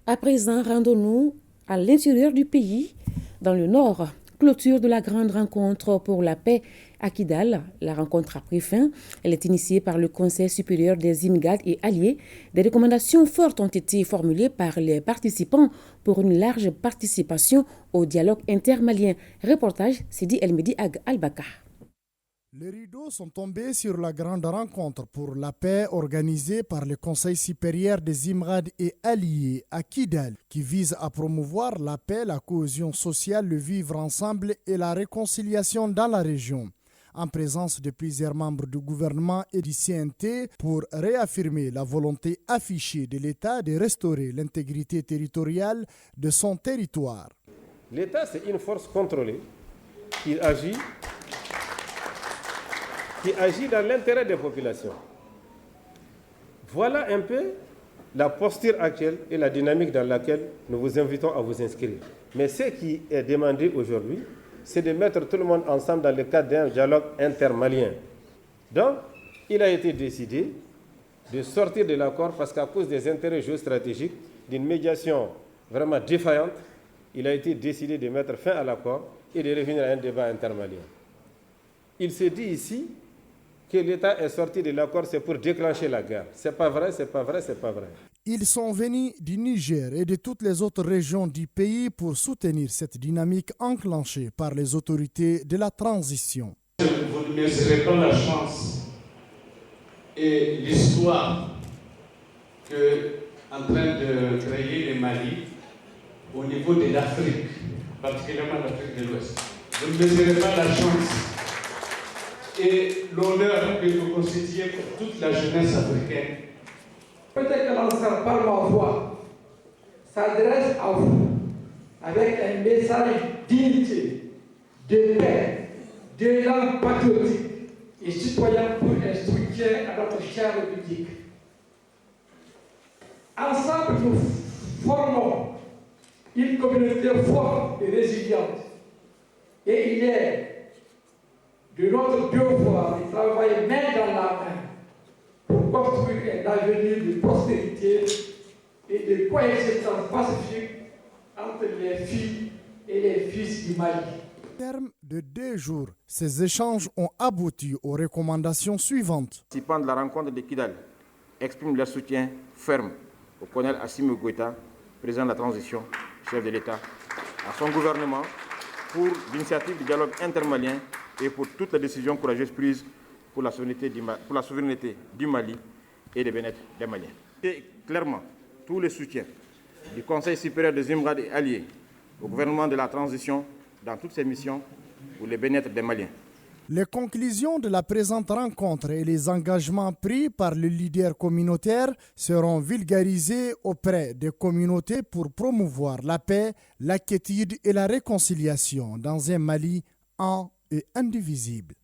À présent, rendons-nous à l'intérieur du pays, dans le nord. Clôture de la grande rencontre pour la paix à Kidal. La rencontre a pris fin. Elle est initiée par le Conseil supérieur des IMGAD et alliés. Des recommandations fortes ont été formulées par les participants pour une large participation au dialogue intermalien. Reportage Sidi Elmedi Ag Albakar. Les rideaux sont tombés sur la grande rencontre pour la paix organisée par le Conseil supérieur des IMGAD et alliés à Kidal, qui vise à promouvoir la paix, la cohésion sociale, le vivre ensemble et la réconciliation dans la région. En présence de plusieurs membres du gouvernement et du CNT pour réaffirmer la volonté affichée de l'État de restaurer l'intégrité territoriale de son territoire. L'État, c'est une force contrôlée qui agit dans l'intérêt des populations. Voilà un peu la posture actuelle et la dynamique dans laquelle nous vous invitons à vous inscrire. Mais ce qui est demandé aujourd'hui, c'est de mettre tout le monde ensemble dans le cadre d'un dialogue intermalien. Donc, il a été décidé de sortir de l'accord parce qu'à cause des intérêts géostratégiques, d'une médiation vraiment défaillante, il a été décidé de mettre fin à l'accord et de revenir à un débat intermalien. Il s'est dit ici que l'État est sorti de l'accord, c'est pour déclencher la guerre. C'est pas vrai, c'est pas vrai, c'est pas vrai. Ils sont venus du Niger et de toutes les autres régions du pays pour soutenir cette dynamique enclenchée par les autorités de la transition. Vous ne mesurez pas la chance et l'histoire qu'en train de créer le Mali au niveau de l'Afrique, particulièrement l'Afrique de l'Ouest. Vous ne mesurez pas la chance et l'honneur que vous constituez pour toute la jeunesse africaine. Peut-être que l'ensemble par ma voix s'adresse à vous avec un message d'unité, de paix, d'élan patriotique et citoyen pour un soutien à notre chère République. Ensemble, nous formons une communauté forte et résiliente. Et il est de notre devoir de travailler main dans la main pour construire un avenir de prospérité et de coexistence pacifique entre les filles et les fils du Mali. Au terme de 2 jours, ces échanges ont abouti aux recommandations suivantes. Les participants de la rencontre de Kidal expriment leur soutien ferme au colonel Assimi Goïta, président de la transition, chef de l'État, à son gouvernement pour l'initiative du dialogue intermalien et pour toutes les décisions courageuses prises pour la souveraineté du Mali et des bien-être des Maliens. Et clairement, tous les soutiens du Conseil supérieur des IMGAD et alliés au gouvernement de la transition dans toutes ses missions pour le bien-être des Maliens. Les conclusions de la présente rencontre et les engagements pris par le leader communautaire seront vulgarisés auprès des communautés pour promouvoir la paix, la quiétude et la réconciliation dans un Mali un et indivisible.